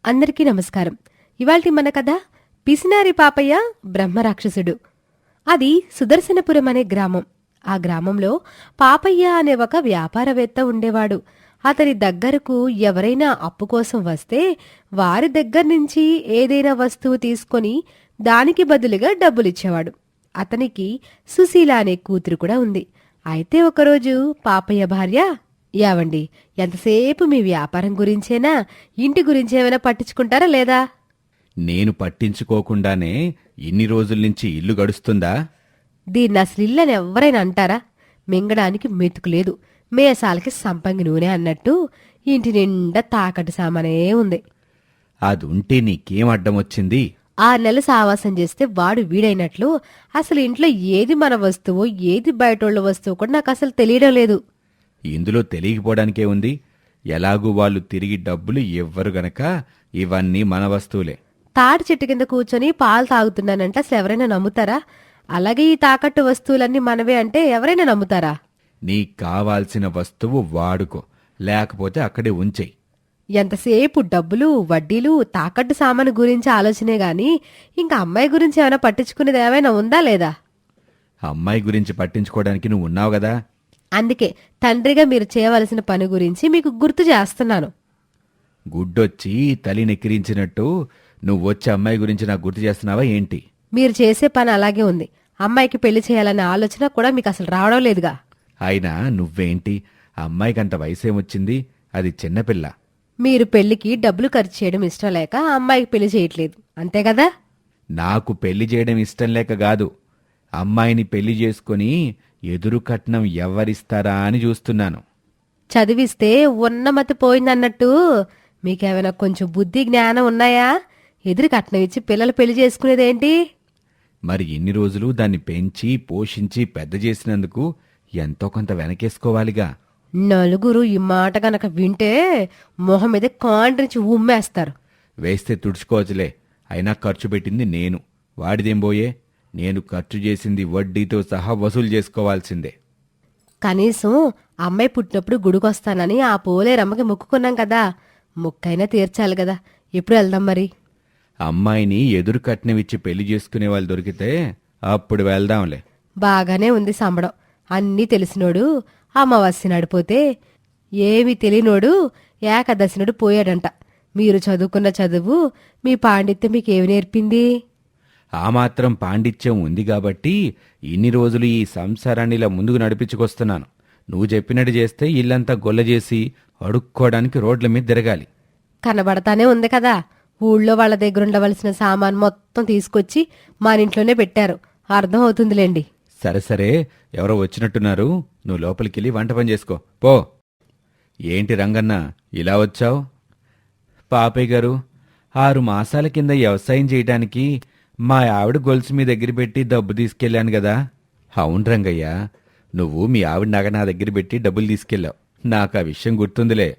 అందరికీ నమస్కారం. ఇవాల్టి మన కథ పిసినారి పాపయ్య బ్రహ్మరాక్షసుడు. అది సుదర్శనపురం అనే గ్రామం. ఆ గ్రామంలో పాపయ్య అనే ఒక వ్యాపారవేత్త ఉండేవాడు. అతని దగ్గరకు ఎవరైనా అప్పు కోసం వస్తే వారి దగ్గర్నుంచి ఏదైనా వస్తువు తీసుకొని దానికి బదులుగా డబ్బులిచ్చేవాడు. అతనికి సుశీల అనే కూతురు కూడా ఉంది. అయితే ఒకరోజు పాపయ్య భార్య, యావండి, ఎంతసేపు మీ వ్యాపారం గురించేనా, ఇంటి గురించేమైనా పట్టించుకుంటారా లేదా? నేను పట్టించుకోకుండానే ఇన్ని రోజుల్నించి ఇల్లు గడుస్తుందా? దీన్ని అసలు ఇల్లని ఎవరైనా అంటారా? మింగడానికి మెతుకులేదు, మేసాలకి సంపంగి నూనె అన్నట్టు ఇంటి నిండా తాకట్టు సామానే ఉంది. అదుంటే నీకేం అడ్డం వచ్చింది? 6 నెలలు సావాసం చేస్తే వాడు వీడైనట్లు అసలు ఇంట్లో ఏది మన వస్తువో ఏది బయటోళ్ళ వస్తువు కూడా నాకు అసలు తెలియడం లేదు. ఇందులో తెలియకపోవడానికే ఉంది. ఎలాగూ వాళ్ళు తిరిగి డబ్బులు ఇవ్వరు గనక ఇవన్నీ మన వస్తువులే. తాటి చెట్టు కింద కూర్చొని పాలు తాగుతున్నానంటే అసలు ఎవరైనా నమ్ముతారా? అలాగే ఈ తాకట్టు వస్తువులన్నీ మనవే అంటే ఎవరైనా నమ్ముతారా? నీకు కావాల్సిన వస్తువు వాడుకో, లేకపోతే అక్కడే ఉంచేయి. ఎంతసేపు డబ్బులు, వడ్డీలు, తాకట్టు సామాను గురించి ఆలోచనే గాని ఇంకా అమ్మాయి గురించి ఏమైనా పట్టించుకునేది ఏమైనా ఉందా లేదా? అమ్మాయి గురించి పట్టించుకోవడానికి నువ్వు ఉన్నావు గదా. అందుకే తండ్రిగా మీరు చేయవలసిన పని గురించి మీకు గుర్తు చేస్తున్నాను. గుడ్డొచ్చి తలి నెక్కిరించినట్టు నువ్వొచ్చి అమ్మాయి గురించి నాకు గుర్తు చేస్తున్నావా ఏంటి? మీరు చేసే పని అలాగే ఉంది. అమ్మాయికి పెళ్లి చేయాలనే ఆలోచన కూడా మీకు అసలు రావడం లేదుగా. అయినా నువ్వేంటి, అమ్మాయికంత వయసేమొచ్చింది? అది చిన్నపిల్ల. మీరు పెళ్లికి డబ్బులు ఖర్చు చేయడం ఇష్టం లేక అమ్మాయికి పెళ్లి చేయట్లేదు, అంతే కదా? నాకు పెళ్లి చేయడం ఇష్టం లేక కాదు, అమ్మాయిని పెళ్లి చేసుకుని ఎదురు కట్నం ఎవ్వరిస్తారా అని చూస్తున్నాను. చదివిస్తే ఉన్నమతి పోయిందన్నట్టు మీకేమైనా కొంచెం బుద్ధి జ్ఞానం ఉన్నాయా? ఎదురు కట్నం ఇచ్చి పిల్లలు పెళ్లి చేసుకునేదేంటి? మరి ఇన్ని రోజులు దాన్ని పెంచి పోషించి పెద్ద చేసినందుకు ఎంతో కొంత వెనకేసుకోవాలిగా. నలుగురు ఈ మాట గనక వింటే మొహం మీద కాండ్రించి ఉమ్మేస్తారు. వేస్తే తుడుచుకోవచ్చులే, అయినా ఖర్చు పెట్టింది నేను, వాడిదేం పోయే? నేను ఖర్చు చేసింది వడ్డీతో సహా వసూలు చేసుకోవాల్సిందే. కనీసం అమ్మాయి పుట్టినప్పుడు గుడికొస్తానని ఆ పోలేరమ్మకి మొక్కుకున్నాం కదా, మొక్కైనా తీర్చాలి కదా. ఎప్పుడు వెళ్దాం మరి? అమ్మాయిని ఎదురు కట్నమిచ్చి పెళ్లి చేసుకునే వాళ్ళు దొరికితే అప్పుడు వెళ్దాంలే. బాగానే ఉంది సంబడం. అన్నీ తెలిసినోడు అమావాస్య నడిపోతే ఏమీ తెలియనోడు ఏకాదశినుడు పోయాడంట. మీరు చదువుకున్న చదువు, మీ పాండిత్యం మీకేమి నేర్పింది? ఆ మాత్రం పాండిత్యం ఉంది కాబట్టి ఇన్ని రోజులు ఈ సంసారాన్ని ఇలా ముందుకు నడిపించుకొస్తున్నాను. నువ్వు చెప్పినట్టు చేస్తే ఇల్లంతా గొల్లజేసి అడుక్కోవడానికి రోడ్ల మీద తిరగాలి. కనబడతానే ఉంది కదా, ఊళ్ళో వాళ్ళ దగ్గర ఉండవలసిన సామాన్ మొత్తం తీసుకొచ్చి మానింట్లోనే పెట్టారు. అర్థం అవుతుందిలేండి. సరే సరే, ఎవరో వచ్చినట్టున్నారు, నువ్వు లోపలికెళ్ళి వంట పని చేసుకో పో. ఏంటి రంగన్న ఇలా వచ్చావు? పాపయ్య గారు, 6 మాసాల కింద వ్యవసాయం చేయటానికి మా ఆవిడ గొలుసు మీ దగ్గర పెట్టి డబ్బు తీసుకెళ్ళాను కదా. అవును రంగయ్య, నువ్వు మీ ఆవిడ నగ నా దగ్గర పెట్టి డబ్బులు తీసుకెళ్ళావు, నాకు ఆ విషయం గుర్తుందిలే.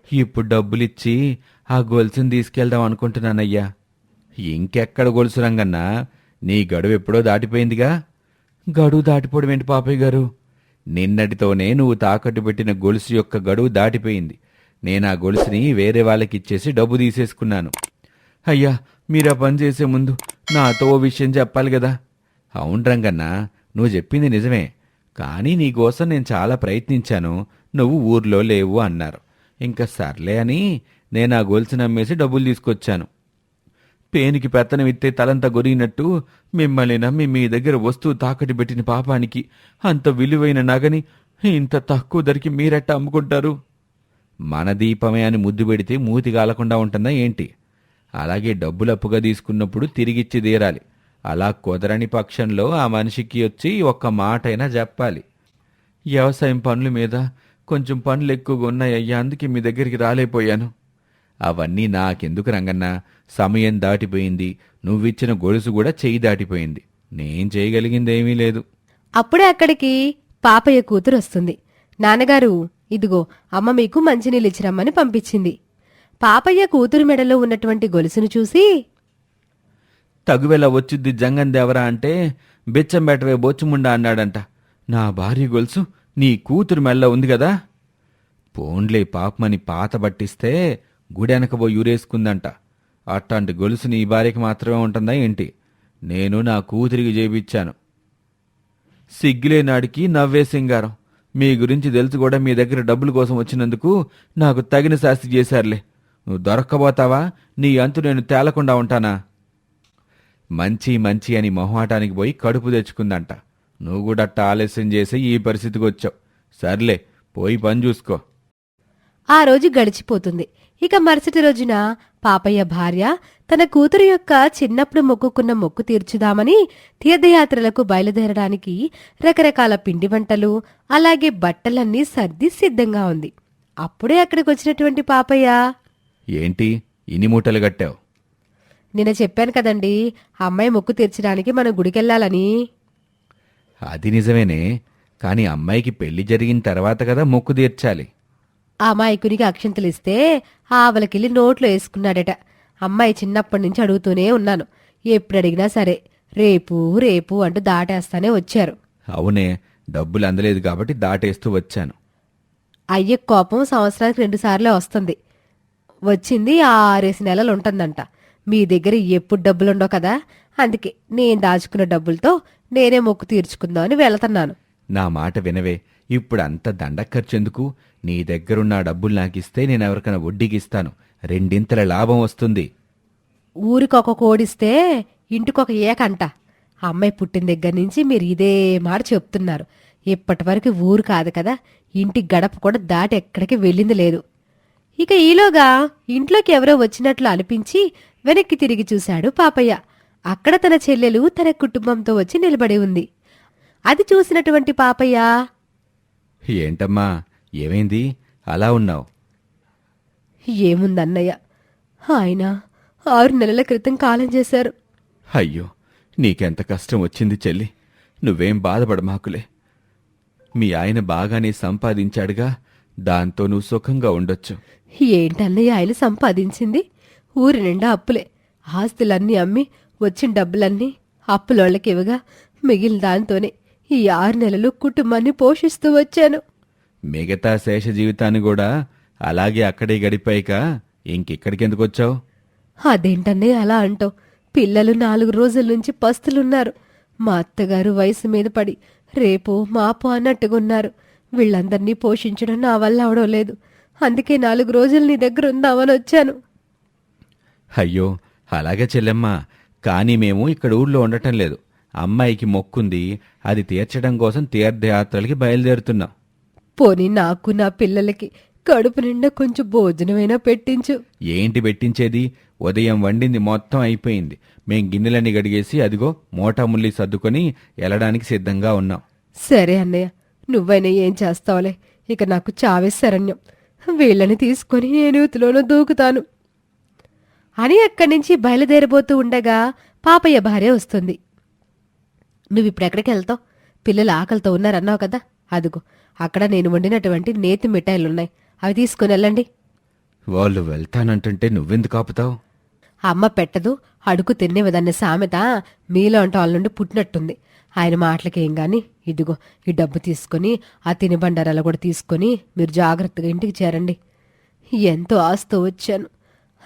ఇప్పుడు డబ్బులిచ్చి ఆ గొలుసుని తీసుకెళ్దాం అనుకుంటున్నానయ్యా. ఇంకెక్కడ గొలుసు రంగన్నా, నీ గడువు ఎప్పుడో దాటిపోయిందిగా. గడువు దాటిపోవడం ఏంటి పాపయ్య గారు? నిన్నటితోనే నువ్వు తాకట్టు పెట్టిన గొలుసు యొక్క గడువు దాటిపోయింది. నేను ఆ గొలుసుని వేరే వాళ్ళకిచ్చేసి డబ్బు తీసేసుకున్నాను. అయ్యా, మీరా పని చేసే ముందు నాతో ఓ విషయం చెప్పాలి కదా. అవును రంగన్న, నువ్వు చెప్పింది నిజమే, కానీ నీకోసం నేను చాలా ప్రయత్నించాను, నువ్వు ఊర్లో లేవు అన్నారు. ఇంకా సర్లే అని నేను ఆ గొలుసుని అమ్మేసి డబ్బులు తీసుకొచ్చాను. పేనికి పెత్తనం ఇత్తే తలంతా గొరిగినట్టు మిమ్మల్ని నమ్మి మీ దగ్గర వస్తువు తాకట్టు పెట్టిన పాపానికి అంత విలువైన నగని ఇంత తక్కువ ధరికి మీరెట్టా అమ్ముకుంటారు? మన దీపమే అని ముద్దు పెడితే మూతి కాలకుండా ఉంటుందా ఏంటి? అలాగే డబ్బులు అప్పుగా తీసుకున్నప్పుడు తిరిగిచ్చి తీరాలి. అలా కుదరని పక్షంలో ఆ మనిషికి వచ్చి ఒక్క మాటైనా చెప్పాలి. వ్యవసాయం పనుల మీద కొంచెం పనులు ఎక్కువగా ఉన్నాయ్యా, అందుకే మీ దగ్గరికి రాలేపోయాను. అవన్నీ నాకెందుకు రంగన్న, సమయం దాటిపోయింది, నువ్విచ్చిన గొలుసు కూడా చెయ్యి దాటిపోయింది, నేను చేయగలిగిందేమీ లేదు. అప్పుడే అక్కడికి పాపయ్య కూతురు వస్తుంది. నాన్నగారు, ఇదిగో అమ్మ మీకు మంచినీళ్ళు ఇచ్చిరమ్మని పంపించింది. పాపయ్య కూతురు మెడలో ఉన్నటువంటి గొలుసును చూసి, తగువెలా వచ్చిద్ది జంగందేవరా అంటే బిచ్చం బెట్టవే బొచ్చుముండా అన్నాడంట. నా భార్య గొలుసు నీ కూతురు మెల్ల ఉంది కదా. పోన్లే పాపమని పాత పట్టిస్తే గుడెనకబోయి ఊరేసుకుందంట. అట్లాంటి గొలుసు నీ భార్యకి మాత్రమే ఉంటుందా ఏంటి? నేను నా కూతురికి చేపిచ్చాను. సిగ్గులేనాడికి నవ్వే సింగారం. మీ గురించి తెలుసు కూడా మీ దగ్గర డబ్బుల కోసం వచ్చినందుకు నాకు తగిన శాస్తి చేశారులే. నువ్వు దొరక్కబోతావా? నీ అంతు నేను తేలకుండా ఉంటానా? మంచి మంచి అని మొహమాటానికి పోయి కడుపు తెచ్చుకుందంట. నువ్వు కూడా అట్ట ఆలస్యం చేసి ఈ పరిస్థితికి వచ్చావు. సర్లే, పోయి పని చూసుకో. ఆ రోజు గడిచిపోతుంది. ఇక మరుసటి రోజున పాపయ్య భార్య తన కూతురు యొక్క చిన్నప్పుడు మొక్కుకున్న మొక్కు తీర్చుదామని తీర్థయాత్రలకు బయలుదేరడానికి రకరకాల పిండి వంటలు అలాగే బట్టలన్నీ సర్ది సిద్ధంగా ఉంది. అప్పుడే అక్కడికి వచ్చినటువంటి పాపయ్య, ఏంటి ఇన్ని మూటలు కట్టావు? నిన్న చెప్పాను కదండి, అమ్మాయి మొక్కు తీర్చడానికి మనం గుడికెళ్ళాలని. అది నిజమేనే, కాని అమ్మాయికి పెళ్లి జరిగిన తర్వాత కదా మొక్కు తీర్చాలి. ఆ అమాయకునికి అక్షంతలిస్తే ఆవలకెళ్ళి నోట్లో వేసుకున్నాడట. అమ్మాయి చిన్నప్పటి నుంచి అడుగుతూనే ఉన్నాను. ఎప్పుడు అడిగినా సరే రేపు రేపు అంటూ దాటేస్తానే వచ్చారు. అవునే, డబ్బులు అందలేదు కాబట్టి దాటేస్తూ వచ్చాను. అయ్య కోపం సంవత్సరానికి 2 సార్లే వస్తుంది. వచ్చింది 6 నెలలు ఉంటుందంట. మీ దగ్గర ఎప్పుడు డబ్బులుండో కదా, అందుకే నేను దాచుకున్న డబ్బులతో నేనే మొక్కు తీర్చుకుందామని వెళుతున్నాను. నా మాట వినవే, ఇప్పుడు అంత దండ ఖర్చెందుకు? నీ దగ్గరున్న డబ్బులు నాకిస్తే నేనెవరికైనా వడ్డీకిస్తాను. 2 లాభం వస్తుంది. ఊరికొక కోడిస్తే ఇంటికొక ఏకంట. అమ్మాయి పుట్టిన దగ్గర నుంచి మీరు ఇదే మాట చెప్తున్నారు. ఇప్పటి వరకు ఊరు కాదు కదా, ఇంటి గడప కూడా దాటి ఎక్కడికి వెళ్ళింది లేదు. ఇక ఈలోగా ఇంట్లోకి ఎవరో వచ్చినట్లు అనిపించి వెనక్కి తిరిగి చూశాడు పాపయ్య. అక్కడ తన చెల్లెలు తన కుటుంబంతో వచ్చి నిలబడి ఉంది. అది చూసినటువంటి పాపయ్య, ఏంటమ్మా, ఏమైంది అలా ఉన్నావు? ఏముందన్నయ్య, ఆయన 6 నెలల క్రితం కాలం చేశారు. అయ్యో, నీకెంత కష్టం వచ్చింది చెల్లి. నువ్వేం బాధపడమాకులే. మీ ఆయన బాగానే సంపాదించాడుగా, దాంతో నువ్వు సుఖంగా ఉండొచ్చు. ఏంటన్నయ్య ఆయన సంపాదించింది? ఊరి నిండా అప్పులే. ఆస్తులన్నీ అమ్మి వచ్చిన డబ్బులన్నీ అప్పులోళ్ళకి ఇవ్వగా మిగిలిన దాంతోనే ఈ 6 నెలలు కుటుంబాన్ని పోషిస్తూ వచ్చాను. మిగతా శేష జీవితాన్ని కూడా అలాగే అక్కడే గడిపాయిక ఇంకెక్కడికెందుకు వచ్చావు? అదేంటన్నయ్య అలా అంటావు? పిల్లలు 4 రోజుల నుంచి పస్తులున్నారు. మా అత్తగారు వయసు మీద పడి రేపో మాపో అన్నట్టుగున్నారు. వీళ్ళందర్నీ పోషించడం నా వల్ల అవడం లేదు. అందుకే 4 రోజులు నీ దగ్గర ఉందామని వచ్చాను. అయ్యో, అలాగే చెల్లెమ్మా. కానీ మేము ఇక్కడ ఊళ్ళో ఉండటం లేదు. అమ్మాయికి మొక్కుంది, అది తీర్చడం కోసం తీర్థయాత్రలకి బయలుదేరుతున్నాం. పోనీ నాకు నా పిల్లలకి కడుపు నిండా కొంచెం భోజనమైనా పెట్టించు. ఏంటి పెట్టించేది? ఉదయం వండింది మొత్తం అయిపోయింది. మేం గిన్నెలన్నీ గడిగేసి అదిగో మోటాముల్లి సర్దుకొని వెళ్ళడానికి సిద్ధంగా ఉన్నాం. సరే అన్నయ్య, నువ్వైనా ఏం చేస్తావులే. ఇక నాకు చావే శరణ్యం. వీళ్ళని తీసుకొని నేను యూతులోనూ దూకుతాను అని అక్కడి నుంచి బయలుదేరబోతూ ఉండగా పాపయ్య భార్య వస్తుంది. నువ్విప్పుడెక్కడికి వెళ్తావు? పిల్లలు ఆకలితో ఉన్నారన్నావు కదా, అదిగో అక్కడ నేను వండినటువంటి నేతి మిఠాయిలున్నాయి, అవి తీసుకుని వెళ్ళండి. వాళ్ళు వెళ్తానంటుంటే నువ్వెందుకు ఆపుతావు? అమ్మ పెట్టదు, అడుగు తినేవదన్న సామెత మీలో అంటూ వాళ్ళ నుండి పుట్టినట్టుంది. ఆయన మాటలకేం గాని ఇదిగో ఈ డబ్బు తీసుకొని ఆ తినుబండారాలు కూడా తీసుకొని మీరు జాగ్రత్తగా ఇంటికి చేరండి. ఎంతో ఆశతో వచ్చాను.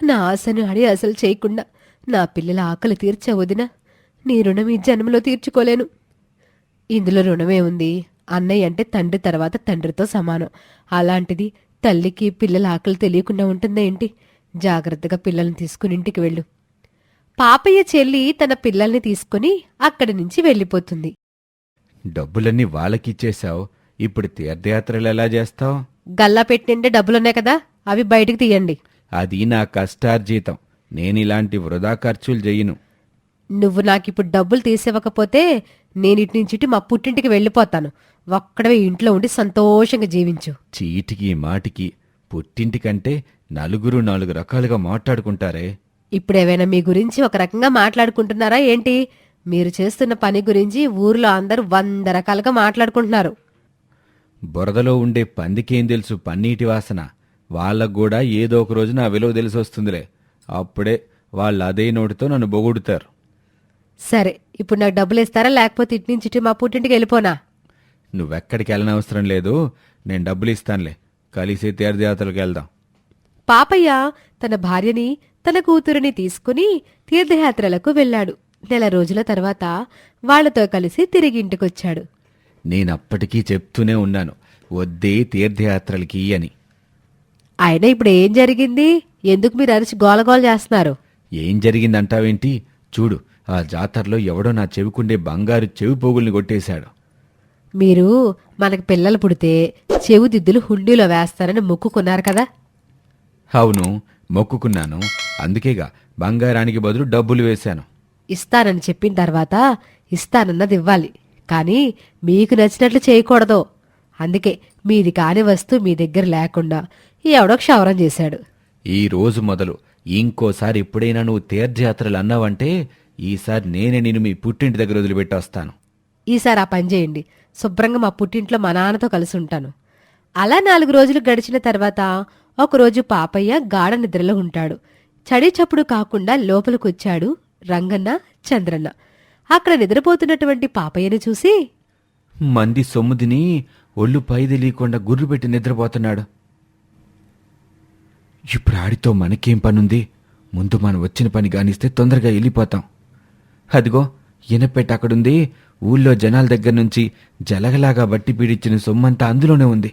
నా ఆశను అడి అసలు చేయకుండా నా పిల్లల ఆకలి తీర్చా వదినా. నీ రుణం ఈ జన్మలో తీర్చుకోలేను. ఇందులో రుణమే ఉంది. అన్నయ్య అంటే తండ్రి తర్వాత తండ్రితో సమానం. అలాంటిది తల్లికి పిల్లల ఆకలి తెలియకుండా ఉంటుందా ఏంటి? జాగ్రత్తగా పిల్లల్ని తీసుకుని ఇంటికి వెళ్ళు. పాపయ్య చెల్లి తన పిల్లల్ని తీసుకుని అక్కడి నుంచి వెళ్ళిపోతుంది. డబ్బులన్నీ వాళ్ళకిచ్చేశావు, ఇప్పుడు తీర్థయాత్రలు ఎలా చేస్తావు? గల్లా పెట్టిండే డబ్బులున్నాయి కదా, అవి బయటికి తీయండి. అది నా కష్టార్జితం. నేనిలాంటి వృధా ఖర్చులు చెయ్యను. నువ్వు నాకిప్పుడు డబ్బులు తీసివ్వకపోతే నేను ఇటు నుంచి ఇటు మా పుట్టింటికి వెళ్ళిపోతాను. ఒక్కడవే ఇంట్లో ఉండి సంతోషంగా జీవించు. చీటికి మాటికి పుట్టింటికంటే నలుగురు 4 రకాలుగా మాట్లాడుకుంటారే. ఇప్పుడేవైనా మీ గురించి ఒక రకంగా మాట్లాడుకుంటున్నారా ఏంటి? మీరు చేస్తున్న పని గురించి ఊర్లో అందరూ 100 రకాలుగా మాట్లాడుకుంటున్నారు. బురదలో ఉండే పందికేం తెలుసు పన్నీటి వాసన? వాళ్ళకు కూడా ఏదో ఒక రోజు నా విలువ తెలిసొస్తుందిలే. అప్పుడే వాళ్ళు అదే నోటితో నన్ను బొగుడుతారు. సరే, ఇప్పుడు నాకు డబ్బులు ఇస్తారా, లేకపోతే ఇటు నుంచి ఇటు మా పుట్టింటికి వెళ్ళిపోనా? నువ్వెక్కడికి వెళ్ళనవసరం లేదు, నేను డబ్బులు ఇస్తానులే. కలిసి తీర్థయాత్రలకు వెళ్దాం. పాపయ్య తన భార్యని తన కూతురిని తీసుకుని తీర్థయాత్రలకు వెళ్ళాడు. నెల రోజుల తర్వాత వాళ్లతో కలిసి తిరిగి ఇంటికొచ్చాడు. నేనప్పటికీ చెప్తూనే ఉన్నాను, వద్దే తీర్థయాత్రలకి అని. అయినా ఇప్పుడు ఏం జరిగింది? ఎందుకు మీరు అరిచి గోలగోల చేస్తున్నారు? ఏం జరిగిందంటావేంటి? చూడు, ఆ జాతరలో ఎవడో నా చెవికుండే బంగారు చెవి పోగుల్ని కొట్టేశాడు. మీరు మనకు పిల్లలు పుడితే చెవు దిద్దులు హుండీలో వేస్తారని మొక్కుకున్నారు కదా? అవును, మొక్కుకున్నాను. అందుకేగా బంగారానికి బదులు డబ్బులు వేశాను. ఇస్తానని చెప్పిన తర్వాత ఇస్తానన్నది ఇవ్వాలి, కానీ మీకు నచ్చినట్లు చేయకూడదు. అందుకే మీది కాని వస్తువు మీ దగ్గర లేకుండా ఎవడో క్షవరం చేశాడు. ఈ రోజు మొదలు ఇంకోసారి ఎప్పుడైనా నువ్వు తీర్థయాత్రలు అన్నావంటే ఈసారి నేనే నిన్ను మీ పుట్టింటి దగ్గర వదిలిపెట్టొస్తాను. ఈసారి ఆ పని చేయండి. శుభ్రంగా మా పుట్టింట్లో మా నాన్నతో కలిసి ఉంటాను. అలా 4 రోజులు గడిచిన తర్వాత ఒకరోజు పాపయ్య గాఢ నిద్రలో ఉంటాడు. చడి చప్పుడు కాకుండా లోపలికొచ్చాడు రంగన్న, చంద్రన్న. అక్కడ నిద్రపోతున్నటువంటి పాపయ్యని చూసి, మంది సొమ్ముదిని ఒళ్ళు పై తెలియకుండా గుర్రు పెట్టి నిద్రపోతున్నాడు. ఇప్పుడు ఆడితో మనకేం పనుంది? ముందు మనం వచ్చిన పని గానిస్తే తొందరగా వెళ్ళిపోతాం. అదిగో ఇనపెట్టి అక్కడుంది. ఊళ్ళో జనాల దగ్గర నుంచి జలగలాగా బట్టి పీడిచ్చిన సొమ్మంతా అందులోనే ఉంది.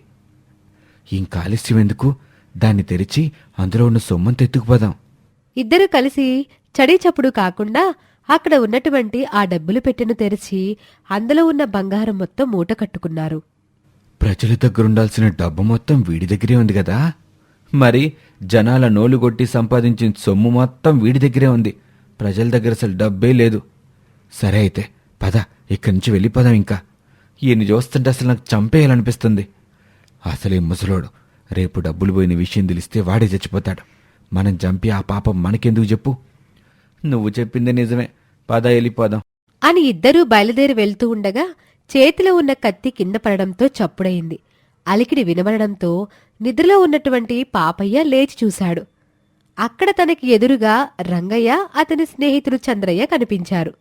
ఇంకా ఆలస్యం ఎందుకు? దాన్ని తెరిచి అందులో ఉన్న సొమ్మంతా ఎత్తుకుపోదాం. ఇద్దరూ కలిసి చడి చప్పుడు కాకుండా అక్కడ ఉన్నటువంటి ఆ డబ్బులు పెట్టెను తెరిచి అందులో ఉన్న బంగారం మొత్తం మూట కట్టుకున్నారు. ప్రజల దగ్గరుండాల్సిన డబ్బు మొత్తం వీడి దగ్గరే ఉంది కదా, మరి జనాల నోలు కొట్టి సంపాదించిన సొమ్ము మొత్తం వీడి దగ్గరే ఉంది. ప్రజల దగ్గర అసలు డబ్బే లేదు. సరే అయితే పద, ఇక్కడి నుంచి వెళ్ళిపోదాం. ఇంకా ఈయన్ని చూస్తుంటే అసలు నాకు చంపేయాలనిపిస్తుంది. అసలే ముసలోడు, రేపు డబ్బులు పోయిన విషయం తెలిస్తే వాడే చచ్చిపోతాడు. మనం చంపి ఆ పాపం మనకెందుకు చెప్పు? నువ్వు చెప్పిందే నిజమే, పద వెళ్ళిపోదాం అని ఇద్దరూ బయలుదేరి వెళ్తూ ఉండగా చేతిలో ఉన్న కత్తి కింద పడడంతో చప్పుడయింది. అలికిడి వినబడడంతో నిద్రలో ఉన్నటువంటి పాపయ్య లేచి చూశాడు. అక్కడ తనకి ఎదురుగా రంగయ్య, అతని స్నేహితుడు చంద్రయ్య కనిపించారు.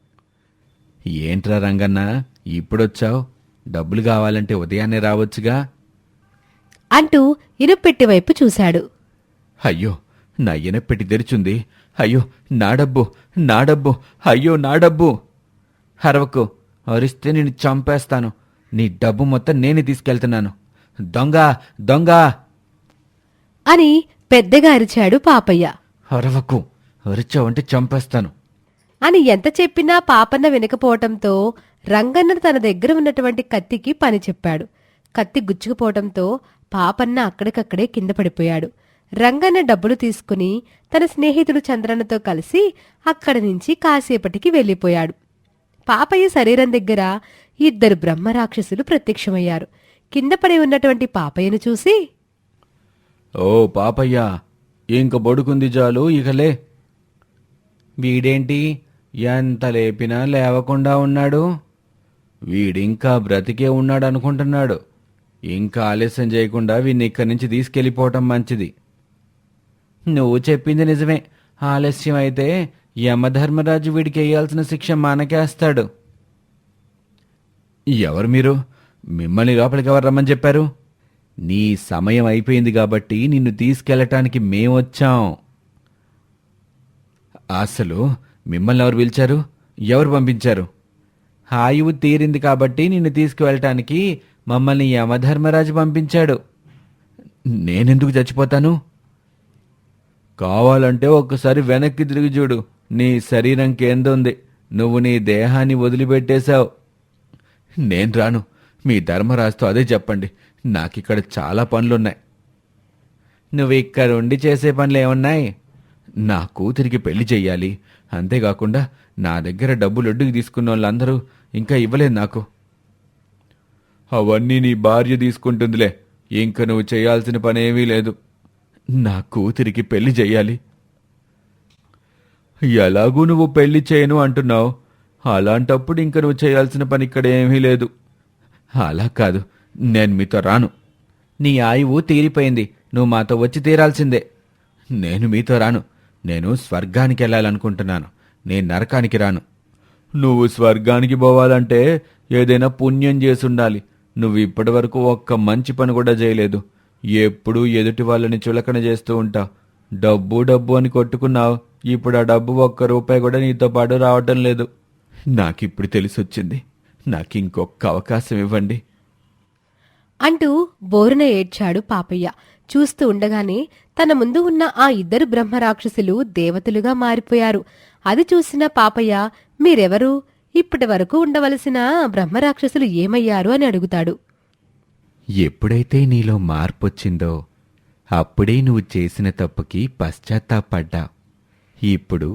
ఏంట్రా రంగన్న, ఇప్పుడొచ్చావు? డబ్బులు కావాలంటే ఉదయాన్నే రావచ్చుగా అంటూ ఇనుపెట్టి వైపు చూశాడు. అయ్యో, నా ఇనపెట్టి తెరిచుంది. అయ్యో నా డబ్బు, నా డబ్బు, అయ్యో నా డబ్బు. అరవకు, అరిస్తే నేను చంపేస్తాను. నీ డబ్బు మొత్తం నేనే తీసుకెళ్తున్నాను. దొంగ, దొంగ అని పెద్దగా అరిచాడు పాపయ్య. అరవకు, అరిచావంటే చంపేస్తాను అని ఎంత చెప్పినా పాపన్న వినకపోవటంతో రంగన్న తన దగ్గర ఉన్నటువంటి కత్తికి పని చెప్పాడు. కత్తి గుచ్చుకుపోవటంతో పాపన్న అక్కడికక్కడే కింద పడిపోయాడు. రంగన్న డబ్బులు తీసుకుని తన స్నేహితుడు చంద్రన్నతో కలిసి అక్కడి నుంచి కాసేపటికి వెళ్ళిపోయాడు. పాపయ్య శరీరం దగ్గర 2 బ్రహ్మరాక్షసులు ప్రత్యక్షమయ్యారు. కింద పడి ఉన్నటువంటి పాపయ్యను చూసి, ఓ పాపయ్య, ఇంక బొడుకుంది చాలు, ఇకలే. వీడేంటి ఎంత లేపినా లేవకుండా ఉన్నాడు? వీడింకా బ్రతికే ఉన్నాడు అనుకుంటున్నాడు. ఇంకా ఆలస్యం చేయకుండా వీడిని ఇక్కడి నుంచి తీసుకెళ్ళిపోవటం మంచిది. నువ్వు చెప్పింది నిజమే. ఆలస్యం అయితే యమధర్మరాజు వీడికి వేయాల్సిన శిక్ష మనకేస్తాడు. ఎవరు మీరు? మిమ్మల్ని లోపలికి ఎవరు రమ్మని చెప్పారు? నీ సమయం అయిపోయింది కాబట్టి నిన్ను తీసుకెళ్ళటానికి మేమొచ్చాం. అసలు మిమ్మల్ని ఎవరు పిలిచారు? ఎవరు పంపించారు? ఆయువు తీరింది కాబట్టి నిన్ను తీసుకువెళ్ళటానికి మమ్మల్ని యమధర్మరాజు పంపించాడు. నేనెందుకు చచ్చిపోతాను? కావాలంటే ఒక్కసారి వెనక్కి తిరిగి చూడు. నీ శరీరం కేందుంది. నువ్వు నీ దేహాన్ని వదిలిపెట్టేశావు. నేను రాను. మీ ధర్మరాజుతో అదే చెప్పండి. నాకిక్కడ చాలా పనులున్నాయి. నువ్వు ఇక్కడ ఉండి చేసే పనులు ఏమున్నాయి? నా కూతురికి పెళ్లి చెయ్యాలి. అంతేకాకుండా నా దగ్గర డబ్బులు ఒడ్డుకు తీసుకున్న వాళ్ళందరూ ఇంకా ఇవ్వలేదు నాకు. అవన్నీ నీ భార్య తీసుకుంటుందిలే. ఇంక నువ్వు చేయాల్సిన పనేమీ లేదు. నా కూతురికి పెళ్లి చెయ్యాలి. ఎలాగూ నువ్వు పెళ్లి చేయను అంటున్నావు. అలాంటప్పుడు ఇంక నువ్వు చేయాల్సిన పని ఇక్కడ ఏమీ లేదు. అలా కాదు, నేను మీతో రాను. నీ ఆయువు తీరిపోయింది. నువ్వు మాతో వచ్చి తీరాల్సిందే. నేను మీతో రాను. నేను స్వర్గానికి వెళ్ళాలనుకుంటున్నాను. నేను నరకానికి రాను. నువ్వు స్వర్గానికి పోవాలంటే ఏదైనా పుణ్యం చేసుండాలి. నువ్వు ఇప్పటి వరకు ఒక్క మంచి పని కూడా చేయలేదు. ఎప్పుడూ ఎదుటి వాళ్ళని చులకన చేస్తూ ఉంటావు. డబ్బు డబ్బు అని కొట్టుకున్నావు. ఇప్పుడు ఆ డబ్బు ఒక్క రూపాయి కూడా నీతో పాటు రావటం లేదు. నాకిప్పుడు తెలిసొచ్చింది. నాకింకొక్క అవకాశం ఇవ్వండి. అంటూ బోరున ఏడ్చాడు పాపయ్య. చూస్తూ ఉండగానే తన ముందు ఉన్న ఆ ఇద్దరు బ్రహ్మరాక్షసులు దేవతలుగా మారిపోయారు. అది చూసిన పాపయ్య, మీరెవరు? ఇప్పటి వరకు ఉండవలసిన బ్రహ్మరాక్షసులు ఏమయ్యారు అని అడుగుతాడు. ఎప్పుడైతే నీలో మార్పొచ్చిందో అప్పుడే నువ్వు చేసిన తప్పుకి పశ్చాత్తాపడ్డా. ఇప్పుడు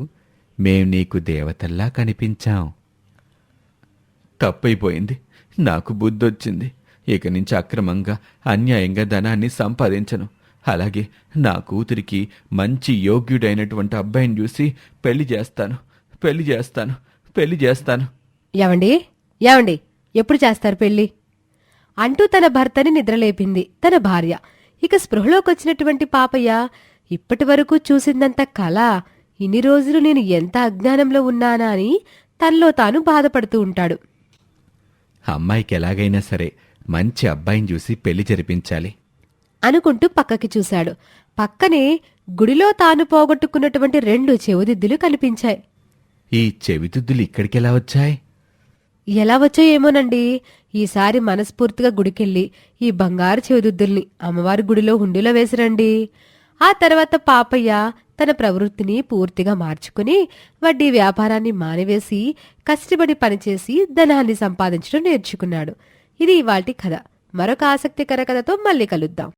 మేం నీకు దేవతల్లా కనిపించాం. తప్పైపోయింది. నాకు బుద్ధొచ్చింది. ఇక నుంచి అక్రమంగా అన్యాయంగా ధనాన్ని సంపాదించను. అలాగే నా కూతురికి మంచి యోగ్యుడైనటువంటి అబ్బాయిని చూసి పెళ్లి చేస్తాను. ఏవండి ఏవండి ఎప్పుడు చేస్తారు పెళ్లి? అంటూ తన భర్తని నిద్రలేపింది తన భార్య. ఇక స్పృహలోకొచ్చినటువంటి పాపయ్య, ఇప్పటి వరకు చూసిందంత కళ, ఇన్ని రోజులు నేను ఎంత అజ్ఞానంలో ఉన్నానా అని తనలో తాను బాధపడుతూ ఉంటాడు. అమ్మాయికి ఎలాగైనా సరే మంచి అబ్బాయిని చూసి పెళ్లి జరిపించాలి అనుకుంటూ పక్కకి చూశాడు. పక్కనే గుడిలో తాను పోగొట్టుకున్నటువంటి 2 చెవిదిద్దులు కనిపించాయి. ఈ చెవితుద్దులు ఇక్కడికెలా వచ్చాయి? ఎలా వచ్చాయేమోనండి. ఈసారి మనస్ఫూర్తిగా గుడికెళ్ళి ఈ బంగారు చెవిదిద్దుల్ని అమ్మవారి గుడిలో హుండీలో వేసిరండి. ఆ తర్వాత పాపయ్య తన ప్రవృత్తిని పూర్తిగా మార్చుకుని వడ్డీ వ్యాపారాన్ని మానివేసి కష్టపడి పనిచేసి ధనాన్ని సంపాదించడం నేర్చుకున్నాడు. ఇది ఇవాల్టి కథ. మరొక ఆసక్తికర కథతో మళ్ళీ కలుద్దాం.